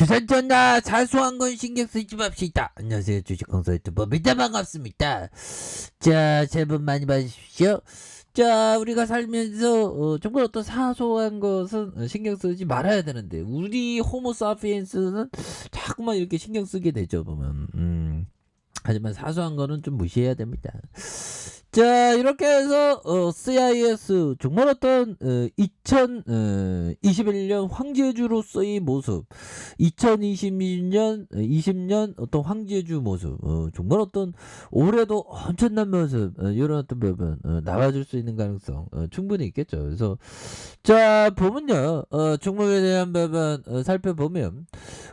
주산전나 사소한 건 신경 쓰지 맙시다. 안녕하세요, 주식 컨설트 법이다. 반갑습니다. 자, 새해 복 많이 받으십시오. 자, 우리가 살면서 정말 어떤 사소한 것은 신경 쓰지 말아야 되는데 우리 호모사피엔스는 자꾸만 이렇게 신경 쓰게 되죠, 보면. 하지만 사소한 거는 좀 무시해야 됩니다. 자, 이렇게 해서 CIS 정말 어떤 2021년 황제주로서의 모습, 2020년 20년 어떤 황제주 모습, 정말 어떤 올해도 엄청난 모습, 이런 어떤 부분 나와줄 수 있는 가능성 충분히 있겠죠. 그래서 자, 보면요, 종목에 대한 부분 살펴보면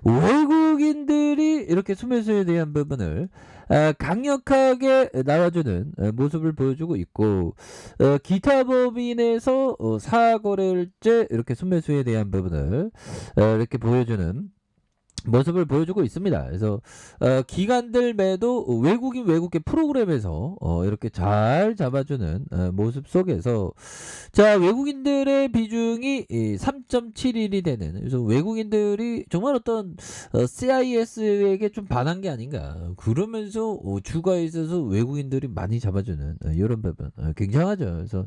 외국인들이 이렇게 수매수에 대한 부분을 강력하게 나와주는 모습을 보여주고 있고, 기타 법인에서 사거래일제 이렇게 순매수에 대한 부분을 이렇게 보여주는 모습을 보여주고 있습니다. 그래서 기관들 매도 외국인 외국계 프로그램에서 이렇게 잘 잡아주는 모습 속에서 자, 외국인들의 비중이 3.71이 되는, 그래서 외국인들이 정말 어떤 CIS에게 좀 반한 게 아닌가, 그러면서 주가에 있어서 외국인들이 많이 잡아주는 이런 부분 굉장하죠. 그래서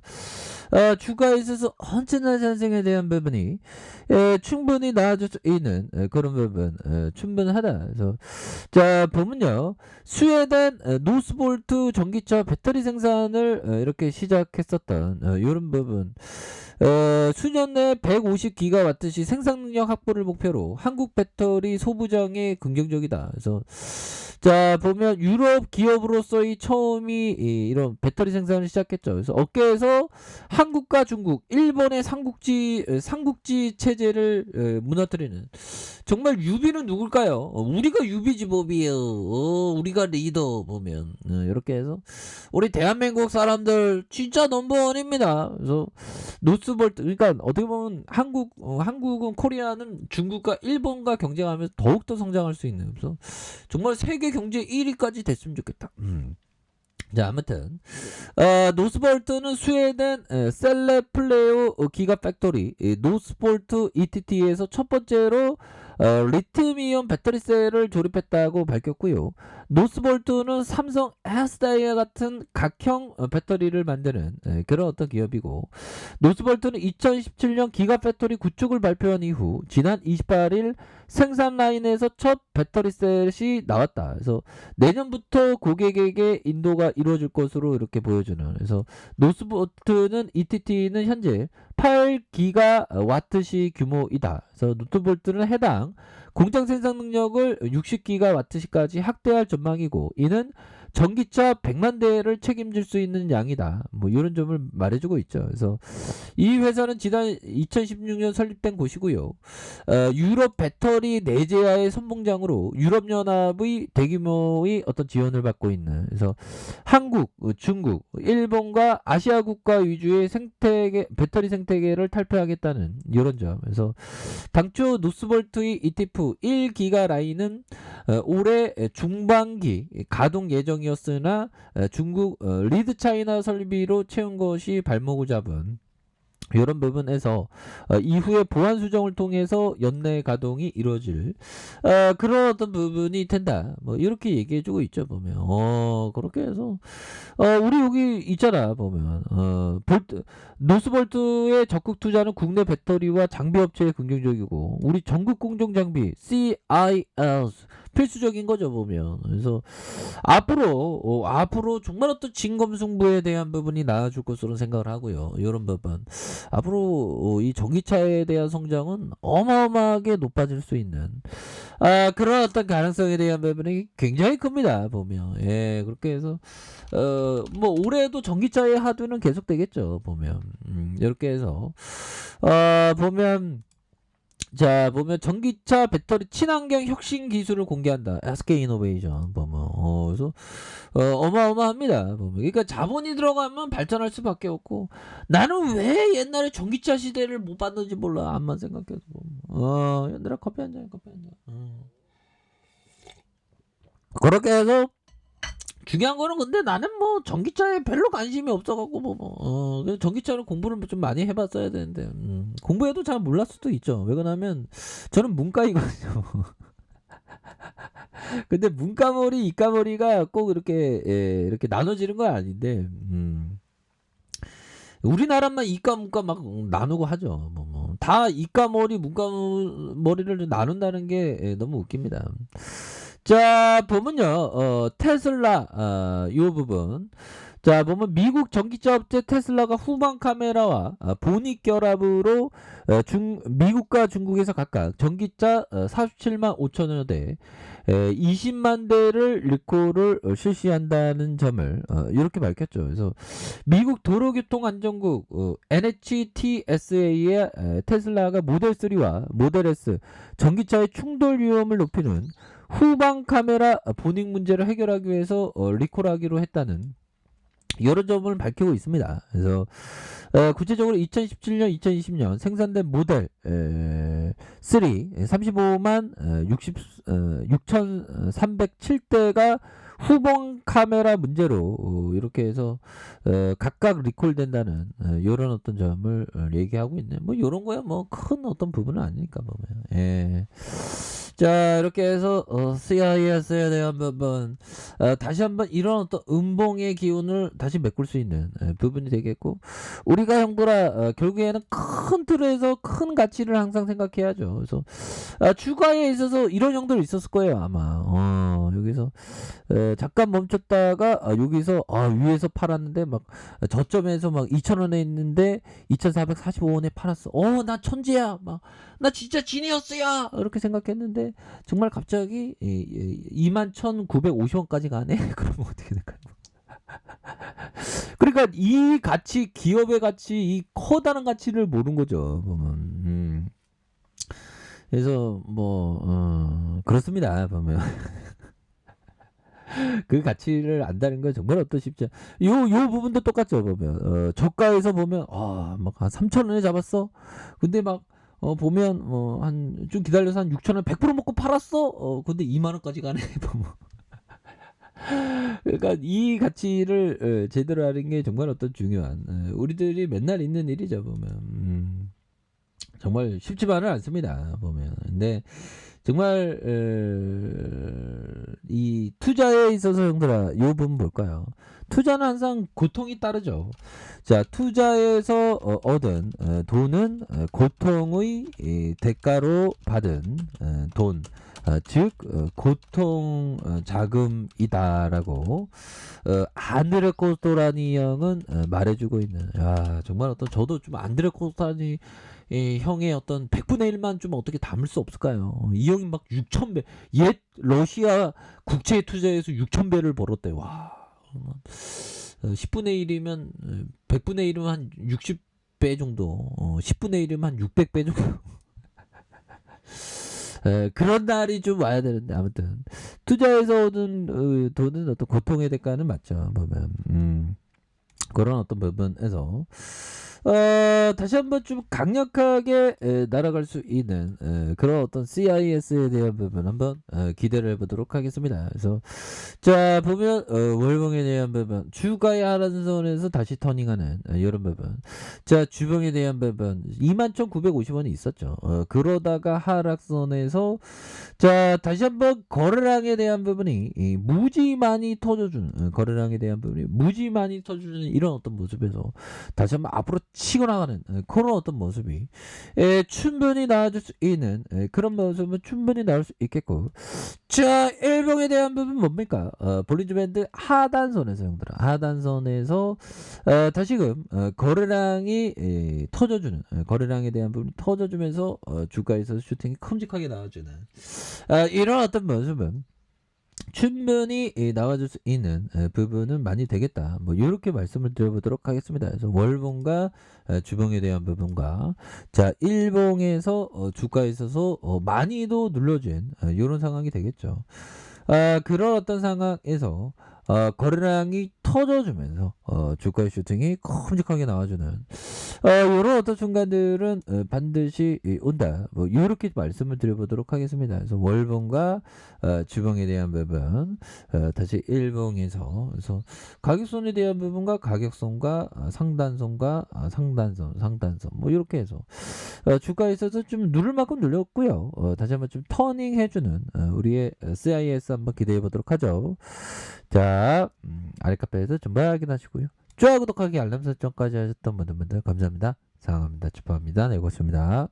주가에 있어서 언제나 상승에 대한 부분이 충분히 나아질 수 있는 그런 부분 충분하다. 그래서 자, 보면요, 스웨덴 노스볼트 전기차 배터리 생산을 이렇게 시작했었던 이런 부분, 수년 내 150기가와트시 생산 능력 확보를 목표로 한국 배터리 소부장에 긍정적이다. 그래서 자, 보면 유럽 기업으로서의 처음이 이런 배터리 생산을 시작했죠. 그래서 업계에서 한국과 중국, 일본의 삼국지 체제를 무너뜨리는, 정말 유비는 누굴까요? 우리가 유비지 법이에요. 우리가 리더 보면 이렇게 해서 우리 대한민국 사람들 진짜 넘버원입니다. 그래서 노스볼트, 그러니까 어떻게 보면 한국은 코리아는 중국과 일본과 경쟁하면서 더욱더 성장할 수 있는, 그래서 정말 세계 경제 1위까지 됐으면 좋겠다. 자, 아무튼 노스볼트는 스웨덴 셀레플레오 기가 팩토리 노스볼트 ETT에서 첫 번째로 리튬이온 배터리 셀을 조립했다고 밝혔고요. 노스볼트는 삼성 에스다이아 같은 각형 배터리를 만드는 그런 어떤 기업이고, 노스볼트는 2017년 기가 팩토리 구축을 발표한 이후 지난 28일 생산 라인에서 첫 배터리 셋이 나왔다. 그래서 내년부터 고객에게 인도가 이루어질 것으로 이렇게 보여주는, 그래서 노스볼트는 ETT는 현재 8기가와트시 규모이다. 그래서 노스볼트는 해당 공장 생산 능력을 60기가와트시까지 확대할 전망이고, 이는 전기차 100만 대를 책임질 수 있는 양이다. 뭐 이런 점을 말해주고 있죠. 그래서 이 회사는 지난 2016년 설립된 곳이고요. 유럽 배터리 내재화의 선봉장으로 유럽연합의 대규모의 어떤 지원을 받고 있는, 그래서 한국, 중국, 일본과 아시아 국가 위주의 배터리 생태계를 탈피하겠다는 이런 점. 그래서 당초 노스볼트의 ETF 1기가 라인은 올해 중반기 가동 예정이었으나 중국 리드 차이나 설비로 채운 것이 발목을 잡은 이런 부분에서 이후에 보안 수정을 통해서 연내 가동이 이루어질 그런 어떤 부분이 된다. 뭐 이렇게 얘기해주고 있죠, 보면. 그렇게 해서 우리 여기 있잖아, 보면 노스볼트의 적극 투자는 국내 배터리와 장비 업체에 긍정적이고, 우리 전국 공정 장비 CIS 필수적인 거죠, 보면. 그래서 앞으로 정말 어떤 진검승부에 대한 부분이 나아질 것으로 생각을 하고요. 이런 부분 앞으로 이 전기차에 대한 성장은 어마어마하게 높아질 수 있는 그런 어떤 가능성에 대한 부분이 굉장히 큽니다, 보면. 예, 그렇게 해서 뭐 올해도 전기차의 하두는 계속되겠죠, 보면. 이렇게 해서 보면, 자, 보면 전기차 배터리 친환경 혁신 기술을 공개한다. SK 이노베이션 보면 그래서 어마어마합니다. 보면. 그러니까 자본이 들어가면 발전할 수밖에 없고, 나는 왜 옛날에 전기차 시대를 못 봤는지 몰라. 암만 생각해도 보면. 얘들아, 커피 한 잔. 그렇게 해서 중요한 거는 근데 나는 뭐 전기차에 별로 관심이 없어갖고 그래서 전기차를 공부를 좀 많이 해봤어야 되는데 공부해도 잘 몰랐을 수도 있죠. 왜 그러냐면 저는 문과이거든요. 근데 문과머리, 이과머리가 꼭 이렇게 이렇게 나눠지는 건 아닌데 우리나라만 이과 문과 막 나누고 하죠. 다 이과 머리, 문과 머리를 나눈다는 게 너무 웃깁니다. 자, 보면요, 테슬라, 요 부분. 자, 보면 미국 전기차 업체 테슬라가 후방 카메라와 본익 결합으로 미국과 중국에서 각각 전기차 47만 5천여 대, 20만 대를 리콜을 실시한다는 점을 이렇게 밝혔죠. 그래서 미국 도로교통안전국 NHTSA의 테슬라가 모델 3와 모델 S 전기차의 충돌 위험을 높이는 후방 카메라 본익 문제를 해결하기 위해서 리콜하기로 했다는 여러 점을 밝히고 있습니다. 그래서 구체적으로 2017년, 2020년 생산된 모델 3 35만 6,307대가 후방 카메라 문제로 이렇게 해서 각각 리콜된다는 이런 어떤 점을 얘기하고 있네. 뭐 이런 거야 뭐 큰 어떤 부분은 아니니까 보면. 예. 자, 이렇게 해서 CIS에 대한 부분 다시 한번 이런 어떤 음봉의 기운을 다시 메꿀 수 있는 부분이 되겠고, 우리가 형들아 결국에는 큰 틀에서 큰 가치를 항상 생각해야죠. 그래서 주가에 있어서 이런 형들 있었을 거예요 아마. 여기서 잠깐 멈췄다가 여기서 위에서 팔았는데 막 저점에서 막 2,000원에 있는데 2,445원에 팔았어. 나 천재야. 막 나 진짜 지니어스야. 이렇게 생각했는데 정말 갑자기 21,950원까지 가네. 그러면 어떻게 될까요? 그러니까 이 가치, 기업의 가치, 이 커다란 가치를 모르는 거죠. 보면. 그래서 그렇습니다. 보면. 그 가치를 안다는 건 정말 어떤 쉽지 요 부분도 똑같죠. 보면 저가에서 보면 막 한 3,000원에 잡았어. 근데 막 보면 한 좀 기다려서 한 6,000원 100% 먹고 팔았어. 근데 2만 원까지 가네. 보면. 그러니까 이 가치를 제대로 하는 게 정말 어떤 중요한 우리들이 맨날 있는 일이죠. 보면 정말 쉽지만은 않습니다. 보면. 근데 정말 이 투자에 있어서 형들아 요 부분 볼까요? 투자는 항상 고통이 따르죠. 자, 투자에서 얻은 돈은 고통의 대가로 받은 돈, 즉 고통 자금이다라고 안드레 코스토라니 형은 말해주고 있는. 야, 정말 어떤 저도 좀 안드레 코스토라니 형의 어떤 100분의 1만 좀 어떻게 담을 수 없을까요? 이 형이 막 6,000배, 옛 러시아 국채 투자에서 6,000배를 벌었대. 와, 10분의 1이면 100분의 1이면 한 60배 정도, 10분의 1이면 한 600배 정도. 그런 날이 좀 와야 되는데, 아무튼 투자에서 얻은 돈은 어떤 고통의 대가는 맞죠. 보면 그런 어떤 부분에서 다시 한번 좀 강력하게 날아갈 수 있는 그런 어떤 CIS에 대한 부분 한번 기대를 해보도록 하겠습니다. 그래서 자, 보면 월봉에 대한 부분, 주가의 하락선에서 다시 터닝하는 이런 부분. 자, 주봉에 대한 부분 21,950원이 있었죠. 그러다가 하락선에서 자, 다시 한번 거래량에 대한 부분이 무지 많이 터져주는, 거래량에 대한 부분이 무지 많이 터져주는 이런 어떤 모습에서 다시 한번 앞으로 치고 나가는 그런 어떤 모습이 충분히 나와줄 수 있는 그런 모습은 충분히 나올 수 있겠고. 자, 일봉에 대한 부분 뭡니까? 볼린저 밴드 하단선에서 형들아, 하단선에서 다시금 거래량이 터져주는, 거래량에 대한 부분이 터져주면서 주가에서 슈팅이 큼직하게 나와주는 이런 어떤 모습은 충분히 나와줄 수 있는 부분은 많이 되겠다. 뭐 이렇게 말씀을 드려보도록 하겠습니다. 그래서 월봉과 주봉에 대한 부분과 자, 일봉에서 주가에 있어서 많이도 눌러준 이런 상황이 되겠죠. 그런 어떤 상황에서 거래량이 터져주면서 주가의 슈팅이 큼직하게 나와주는 요런 어떤 순간들은 반드시 온다. 뭐 요렇게 말씀을 드려보도록 하겠습니다. 그래서 월봉과 주봉에 대한 부분 다시 일봉에서 그래서 가격선에 대한 부분과 가격선과 상단선과 상단선 뭐 이렇게 해서 주가에 있어서 좀 누를 만큼 눌렸고요. 다시 한번 좀 터닝 해주는 우리의 CIS 한번 기대해 보도록 하죠. 자, 아래 카페에서 좀 확인하시고요. 좋아요, 구독하기, 알람 설정까지 하셨던 모든 분들 감사합니다. 사랑합니다. 축하합니다. 네, 고맙습니다.